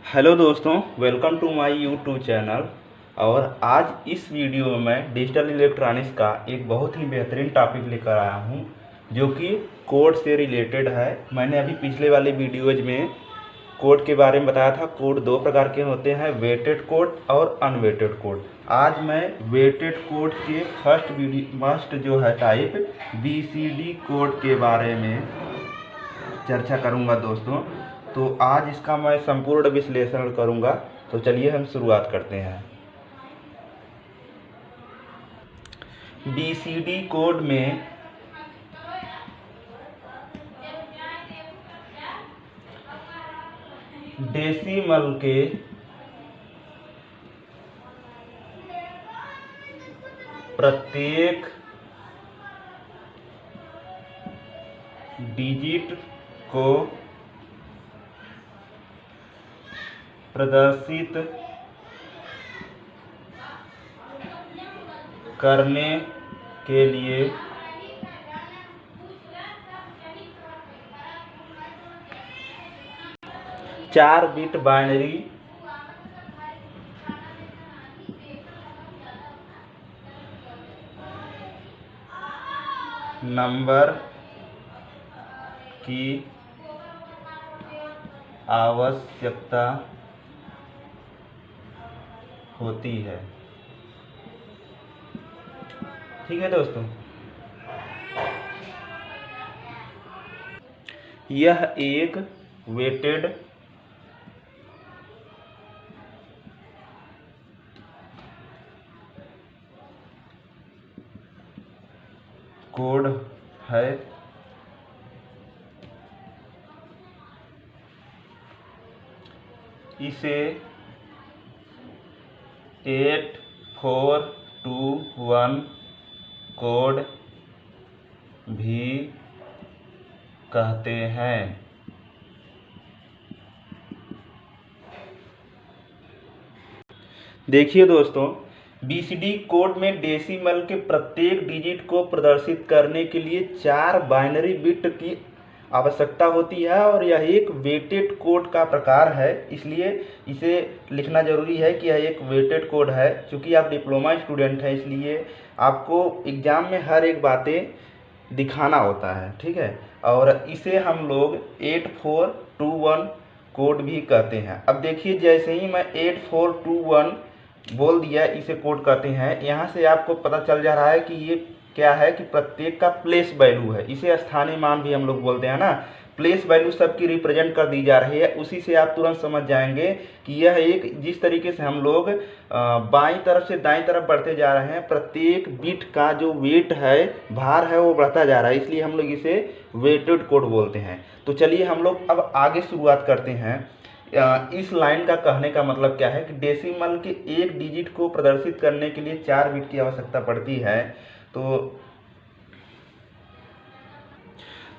Hello दोस्तों, welcome to my YouTube channel. और आज इस वीडियो में मैं डिजिटल इलेक्ट्रॉनिक्स का एक बहुत ही बेहतरीन टॉपिक लेकर आया हूं, जो कि कोड से रिलेटेड है। मैंने अभी पिछले वाले वीडियोज में कोड के बारे में बताया था। कोड दो प्रकार के होते हैं, वेटेड कोड और अनवेटेड कोड। आज मैं वेटेड कोड के फर्स्ट जो है टाइप BCD कोड के बारे में चर्चा करूंगा दोस्तों। तो आज इसका मैं संपूर्ण विश्लेषण करूंगा। तो चलिए हम शुरुआत करते हैं। BCD कोड में डेसिमल के प्रत्येक डिजिट को प्रदर्शित करने के लिए 4 बिट बाइनरी नंबर की आवश्यकता होती है। ठीक है दोस्तों, यह एक वेटेड कोड है। इसे 8421 कोड भी कहते हैं। देखिए दोस्तों, BCD कोड में डेसिमल के प्रत्येक डिजिट को प्रदर्शित करने के लिए 4 बाइनरी बिट की आवश्यकता होती है और यह एक वेटेड कोड का प्रकार है, इसलिए इसे लिखना जरूरी है कि यह एक वेटेड कोड है। क्योंकि आप डिप्लोमा स्टूडेंट हैं, इसलिए आपको एग्जाम में हर एक बातें दिखाना होता है। ठीक है, और इसे हम लोग 8421 कोड भी कहते हैं। अब देखिए, जैसे ही मैं 8421 बोल दिया इसे कोड कहते हैं, यहाँ से आपको पता चल जा रहा है कि ये क्या है कि प्रत्येक का प्लेस वैल्यू है। इसे स्थानीय मान भी हम लोग बोलते हैं ना। प्लेस वैल्यू सबकी रिप्रेजेंट कर दी जा रही है। उसी से आप तुरंत समझ जाएंगे कि यह एक जिस तरीके से हम लोग बाईं तरफ से दाईं तरफ बढ़ते जा रहे हैं, प्रत्येक बिट का जो वेट है, भार है, वो बढ़ता जा रहा है, इसलिए हम लोग इसे वेटेड कोड बोलते हैं। तो चलिए हम लोग अब आगे शुरुआत करते हैं। इस लाइन का कहने का मतलब क्या है कि डेसिमल के एक डिजिट को प्रदर्शित करने के लिए 4 बिट की आवश्यकता पड़ती है। तो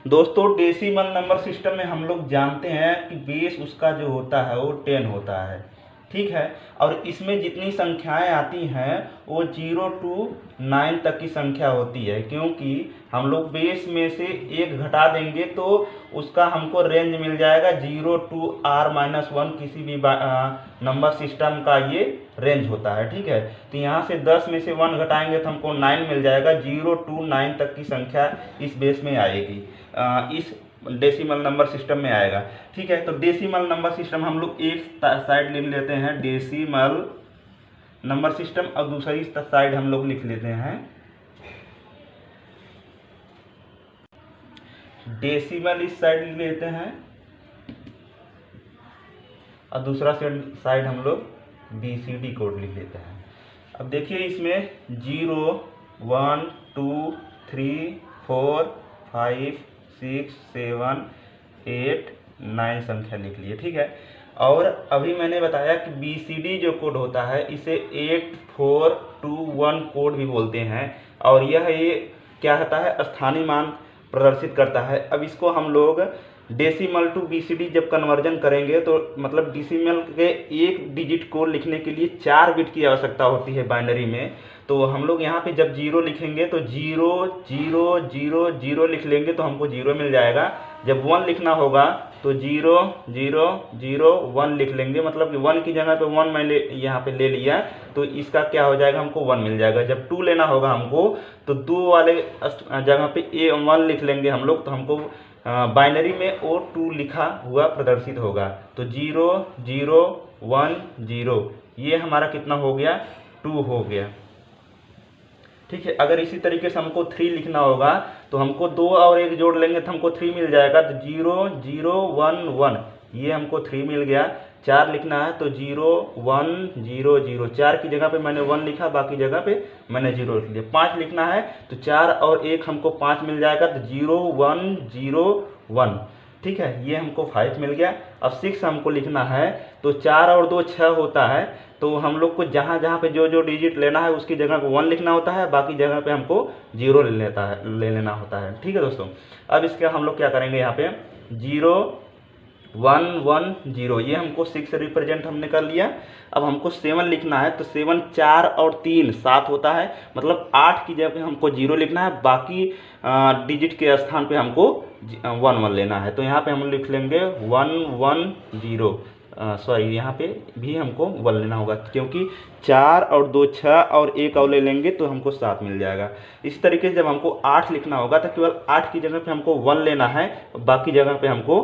दोस्तों, डेसिमल नंबर सिस्टम में हम लोग जानते हैं कि बेस उसका जो होता है वो 10 होता है। ठीक है, और इसमें जितनी संख्याएं आती हैं वो 0 to 9 तक की संख्या होती है। क्योंकि हम लोग बेस में से 1 घटा देंगे तो उसका हमको रेंज मिल जाएगा 0 to R-1। किसी भी नंबर सिस्टम का ये रेंज होता है। ठीक है, तो यहाँ से 10 में से 1 घटाएंगे तो हमको 9 मिल जाएगा। 0 to 9 तक की संख्या इस बेस में आएगी, इस डेसिमल नंबर सिस्टम में आएगा। ठीक है, तो डेसिमल नंबर सिस्टम हम लोग एक साइड लिख लेते हैं डेसिमल नंबर सिस्टम, और दूसरी साइड हम लोग लिख लेते हैं डेसिमल। इस साइड लिख लेते हैं और दूसरा साइड हम लोग BCD कोड लिख लेते हैं। अब देखिए, इसमें 0 1 2 3 4 5 6 7 8 9 संख्या लिख लिए। ठीक है, और अभी मैंने बताया कि BCD जो कोड होता है इसे 8421 कोड भी बोलते हैं, और यह ये क्या होता है, स्थानीय मान प्रदर्शित करता है। अब इसको हम लोग डेसिमल टू BCD जब कन्वर्जन करेंगे तो मतलब डेसिमल के एक डिजिट को लिखने के लिए 4 बिट की आवश्यकता होती है बाइनरी में। तो हम लोग यहाँ पे जब 0 लिखेंगे तो 0 0 0 0 लिख लेंगे तो हमको 0 मिल जाएगा। जब 1 लिखना होगा तो 0 0 0 1 लिख लेंगे, मतलब कि 1 की जगह पे 1 मैंने यहाँ पे ले लिया, तो इसका क्या हो जाएगा, हमको 1 मिल जाएगा। जब 2 लेना होगा हमको, तो 2 वाले जगह पे 1 लिख लेंगे हम लोग, तो हमको बाइनरी में वो 2 लिखा हुआ प्रदर्शित होगा। तो 0 0 1 0, ये हमारा कितना हो गया, 2 हो गया। ठीक है, अगर इसी तरीके से हमको 3 लिखना होगा, तो हमको 2 और 1 जोड़ लेंगे तो हमको 3 मिल जाएगा। तो 0 0 1 1, ये हमको 3 मिल गया। 4 लिखना है तो 0 1 0 0, 4 की जगह पे मैंने 1 लिखा, बाकी जगह पे मैंने 0 लिख दिया। 5 लिखना है तो 4 और 1 हमको 5 मिल जाएगा, तो 0 1 0 1। ठीक है, ये हमको 5 मिल गया। अब 6 हमको लिखना है, तो 4 और 2 6 होता है, तो हम लोग को जहाँ जहाँ पे जो जो डिजिट लेना है उसकी जगह को 1 लिखना होता है, बाकी जगह पे हमको 0 ले लेना होता है। ठीक है दोस्तों, अब इसका हम लोग क्या करेंगे, यहाँ पे 0 1 1 0, ये हमको 6 रिप्रेजेंट हमने कर लिया। अब हमको 7 लिखना है, तो 7 4 और 3 7 होता है, मतलब 8 की जगह पे हमको 0 लिखना है, बाकी डिजिट के स्थान पे हमको 1 1 लेना है। तो यहाँ पे हम लिख लेंगे 1 1 0, सॉरी यहाँ पे भी हमको 1 लेना होगा, क्योंकि 4 और 2 6 और 1 और ले लेंगे तो हमको 7 मिल जाएगा। इस तरीके से जब हमको 8 लिखना होगा, तो केवल 8 की जगह पे हमको 1 लेना है, बाकी जगह पे हमको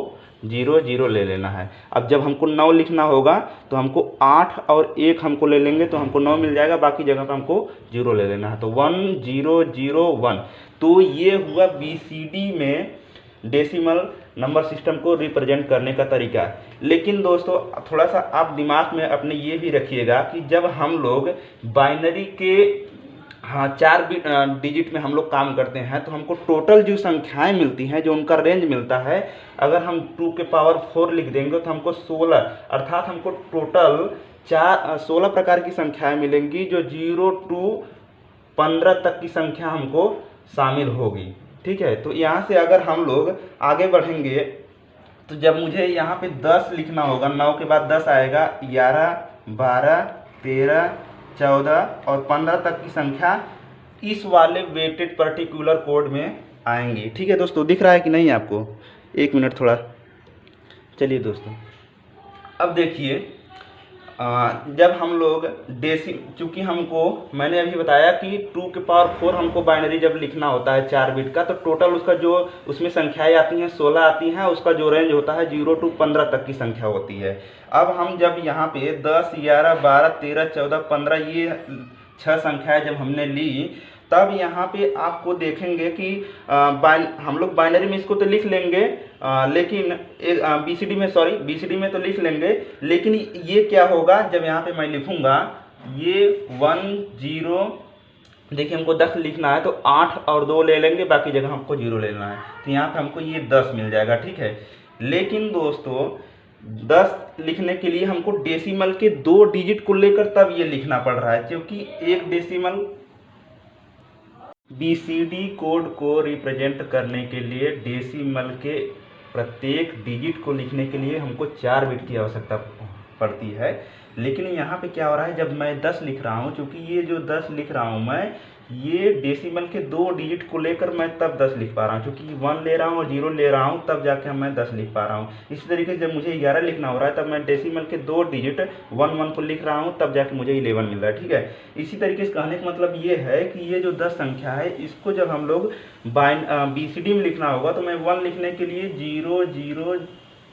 0 0 ले लेना है। अब जब हमको 9 लिखना होगा, तो हमको 8 और 1 हमको ले लेंगे तो हमको 9 मिल जाएगा, बाकी जगह पे हमको 0 ले लेना है। तो 1 0 0 1। तो ये हुआ BCD में डेसिमल नंबर सिस्टम को रिप्रेजेंट करने का तरीका। लेकिन दोस्तों थोड़ा सा आप दिमाग में अपने ये भी रखिएगा कि जब हम लोग बाइनरी के 4 डिजिट में हम लोग काम करते हैं, तो हमको टोटल जो संख्याएं मिलती हैं, जो उनका रेंज मिलता है, अगर हम 2 के पावर 4 लिख देंगे तो हमको 16, अर्थात हमको टोटल 16 प्रकार की संख्याएं मिलेंगी, जो 0 to 15 तक की संख्या हमको शामिल होगी। ठीक है, तो यहाँ से अगर हम लोग आगे बढ़ेंगे, तो जब मुझे यहाँ पे 10 लिखना होगा, 9 के बाद 10 आएगा, 11 12 13 14 और 15 तक की संख्या इस वाले वेटेड पर्टिकुलर कोड में आएंगी। ठीक है दोस्तों, दिख रहा है कि नहीं आपको? 1 मिनट थोड़ा, चलिए दोस्तों, अब देखिए, जब हम लोग चूँकि हमको मैंने अभी बताया कि 2 के पावर 4 हमको बाइनरी जब लिखना होता है 4 बिट का, तो टोटल उसका जो उसमें संख्याएं आती हैं 16 आती हैं, उसका जो रेंज होता है 0 to 15 तक की संख्या होती है। अब हम जब यहाँ पे 10 11 12 13 14 15 ये 6 संख्याएं जब हमने ली, तब यहाँ पे आपको देखेंगे कि हम लोग बाइनरी में इसको तो लिख लेंगे, लेकिन BCD में तो लिख लेंगे, लेकिन ये क्या होगा, जब यहाँ पे मैं लिखूंगा ये 1 0, देखिए हमको 10 लिखना है, तो 8 और 2 ले लेंगे, बाकी जगह हमको 0 लेना है, तो यहाँ पे हमको ये 10 मिल जाएगा। ठीक है, लेकिन दोस्तों 10 लिखने के लिए हमको डेसिमल के 2 डिजिट को लेकर तब ये लिखना पड़ रहा है, क्योंकि एक डेसिमल BCD कोड को रिप्रेजेंट करने के लिए डेसिमल के प्रत्येक डिजिट को लिखने के लिए हमको 4 बिट की आवश्यकता पड़ती है। लेकिन यहाँ पे क्या हो रहा है, जब मैं 10 लिख रहा हूँ, क्योंकि ये जो 10 लिख रहा हूँ मैं, ये डेसिमल के 2 डिजिट को लेकर मैं तब 10 लिख पा रहा हूँ, क्योंकि 1 ले रहा हूँ और 0 ले रहा हूँ, तब जाके मैं 10 लिख पा रहा हूँ। इसी तरीके से जब मुझे 11 लिखना हो रहा है, तब मैं डेसिमल के 2 डिजिट 1 1 को लिख रहा हूँ, तब जाके मुझे 11 मिल रहा है। ठीक है, इसी तरीके से कहने का मतलब ये है कि ये जो 10 संख्या है, इसको जब हम लोग BCD में लिखना होगा, तो मैं 1 लिखने के लिए 0 0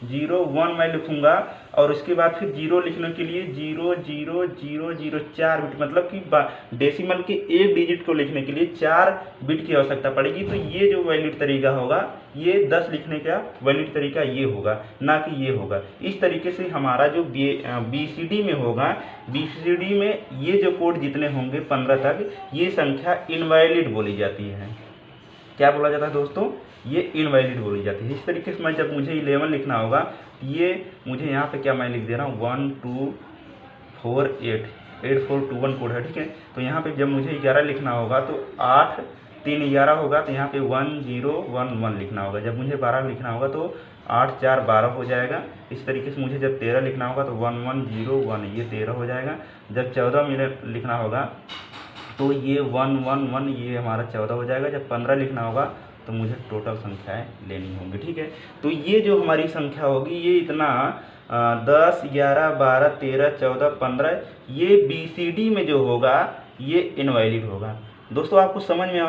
0 1 मैं लिखूंगा, और उसके बाद फिर 0 लिखने के लिए 0 0 0 0 4 बिट, मतलब कि डेसिमल के एक डिजिट को लिखने के लिए 4 बिट की आवश्यकता पड़ेगी। तो ये जो वैलिड तरीका होगा, ये 10 लिखने का वैलिड तरीका ये होगा, ना कि ये होगा। इस तरीके से हमारा जो BCD में होगा, BCD में ये जो कोड जितने होंगे 15 तक, ये संख्या इनवैलिड बोली जाती है। क्या बोला जाता है दोस्तों? ये इनवैलिड बोली जाती है। इस तरीके से मैं जब मुझे 11 लिखना होगा, ये मुझे यहाँ पे क्या मैं लिख दे रहा हूँ 1 2 4 8 8 4 2 1 कोड है। ठीक है, तो यहाँ पे जब मुझे 11 लिखना होगा, तो 8 3 11 होगा, तो यहाँ पे 1 0 1 1 लिखना होगा। जब मुझे 12 लिखना होगा, तो 8 4 12 हो जाएगा। इस तरीके से मुझे जब 13 लिखना होगा, तो 1 1 0 1, ये 13 हो जाएगा। जब 14 मिनट लिखना होगा, तो ये 1 1 1, ये हमारा 14 हो जाएगा। जब 15 लिखना होगा, तो मुझे टोटल संख्याएं लेनी होंगी। ठीक है, तो ये जो हमारी संख्या होगी ये इतना 10, 11, 12, 13, 14, 15 ये BCD में जो होगा ये इनवैलिड होगा। दोस्तों आपको समझ में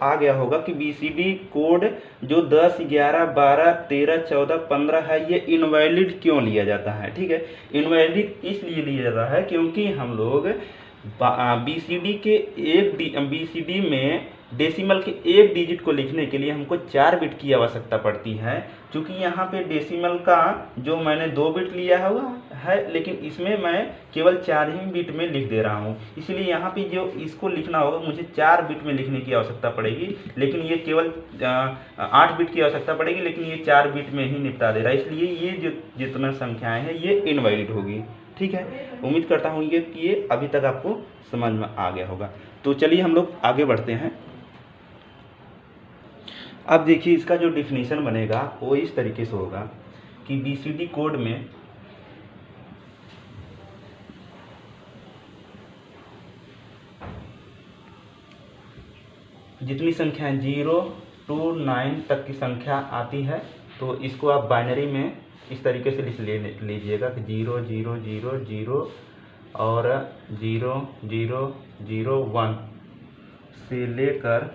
आ गया होगा कि BCD कोड जो 10, 11, 12, 13, 14, 15 है ये इनवैलिड क्यों लिया जाता है। ठीक है, इनवैलिड इसलिए लिया जाता है क्योंकि हम लोग BCD में डेसिमल के एक डिजिट को लिखने के लिए हमको 4 बिट की आवश्यकता पड़ती है। क्योंकि यहाँ पे डेसिमल का जो मैंने 2 बिट लिया हुआ है लेकिन इसमें मैं केवल 4 ही बिट में लिख दे रहा हूँ, इसलिए यहाँ पे जो इसको लिखना होगा मुझे 4 बिट में लिखने की आवश्यकता पड़ेगी, लेकिन ये केवल 8 बिट की आवश्यकता पड़ेगी, लेकिन ये 4 बिट में ही निपटा दे रहा है, इसलिए ये जो जितना संख्याएँ हैं ये इनवैलिड होगी। ठीक है, उम्मीद करता हूँ कि ये अभी तक आपको समझ में आ गया होगा। तो चलिए हम लोग आगे बढ़ते हैं। अब देखिए इसका जो डिफिनीशन बनेगा वो इस तरीके से होगा कि BCD कोड में जितनी संख्याएं 0 to 9 तक की संख्या आती है तो इसको आप बाइनरी में इस तरीके से लिख लीजिएगा कि 0 0 0 0 और 0 0 0 1 से लेकर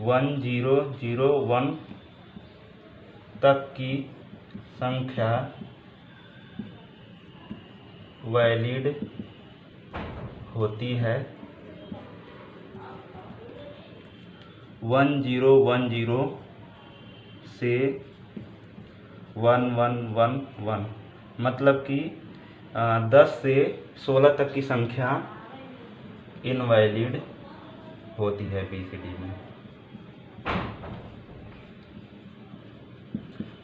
1 0 0 1 तक की संख्या वैलिड होती है। 1 0 1 0 से 1 1 1 1 मतलब कि 10 से 16 तक की संख्या इनवैलिड होती है BCD में।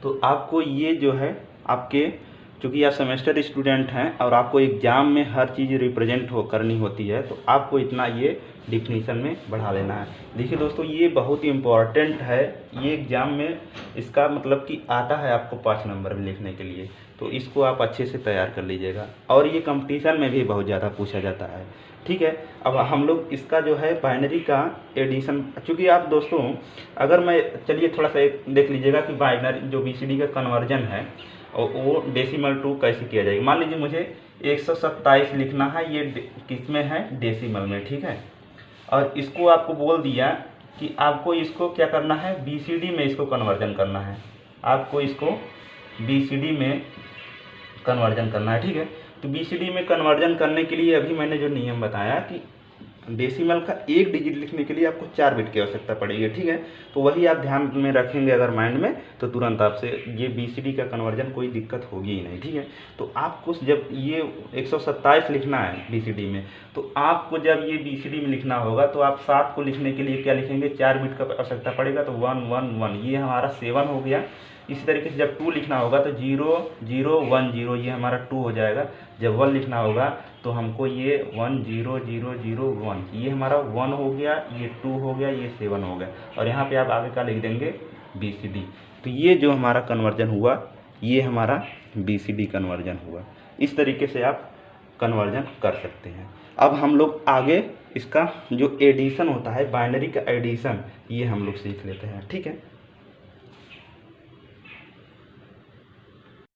तो आपको ये जो है आपके चूँकि आप सेमेस्टर स्टूडेंट हैं और आपको एग्ज़ाम में हर चीज़ रिप्रेजेंट करनी होती है तो आपको इतना ये डिफिनीशन में बढ़ा लेना है। देखिए दोस्तों ये बहुत ही इम्पॉर्टेंट है, ये एग्ज़ाम में इसका मतलब कि आता है आपको 5 नंबर में लिखने के लिए, तो इसको आप अच्छे से तैयार कर लीजिएगा और ये कंपटीशन में भी बहुत ज़्यादा पूछा जाता है। ठीक है, अब हम लोग इसका जो है बाइनरी का एडिशन, चूँकि आप दोस्तों अगर मैं चलिए थोड़ा सा एक देख लीजिएगा कि बाइनरी जो BCD का कन्वर्जन है और वो डेसिमल टू कैसे किया जाएगा। मान लीजिए मुझे 127 लिखना है, ये किस में है, डेसिमल में। ठीक है, और इसको आपको बोल दिया कि आपको इसको क्या करना है, BCD में इसको कन्वर्जन करना है, आपको इसको BCD में कन्वर्जन करना है। ठीक है, तो BCD में कन्वर्जन करने के लिए अभी मैंने जो नियम बताया कि डेसिमल का एक डिजिट लिखने के लिए आपको 4 बिट की आवश्यकता पड़ेगी। ठीक है, तो वही आप ध्यान में रखेंगे अगर माइंड में तो तुरंत आपसे ये BCD का कन्वर्जन कोई दिक्कत होगी ही नहीं। ठीक है, तो आपको जब ये 127 लिखना है BCD में तो आपको जब ये BCD में लिखना होगा तो आप 7 को लिखने के लिए क्या लिखेंगे, 4 बिट का आवश्यकता पड़ेगा, तो 1 1 1 ये हमारा 7 हो गया। इसी तरीके से जब 2 लिखना होगा तो 0 0 1 0 ये हमारा 2 हो जाएगा। जब 1 लिखना होगा तो हमको ये 1 0 0 0 1 ये हमारा 1 हो गया, ये 2 हो गया, ये 7 हो गया, और यहाँ पे आप आगे का लिख देंगे BCD। तो ये जो हमारा कन्वर्जन हुआ ये हमारा BCD कन्वर्जन हुआ। इस तरीके से आप कन्वर्जन कर सकते हैं। अब हम लोग आगे इसका जो एडिशन होता है, बाइनरी का एडिशन, ये हम लोग सीख लेते हैं। ठीक है।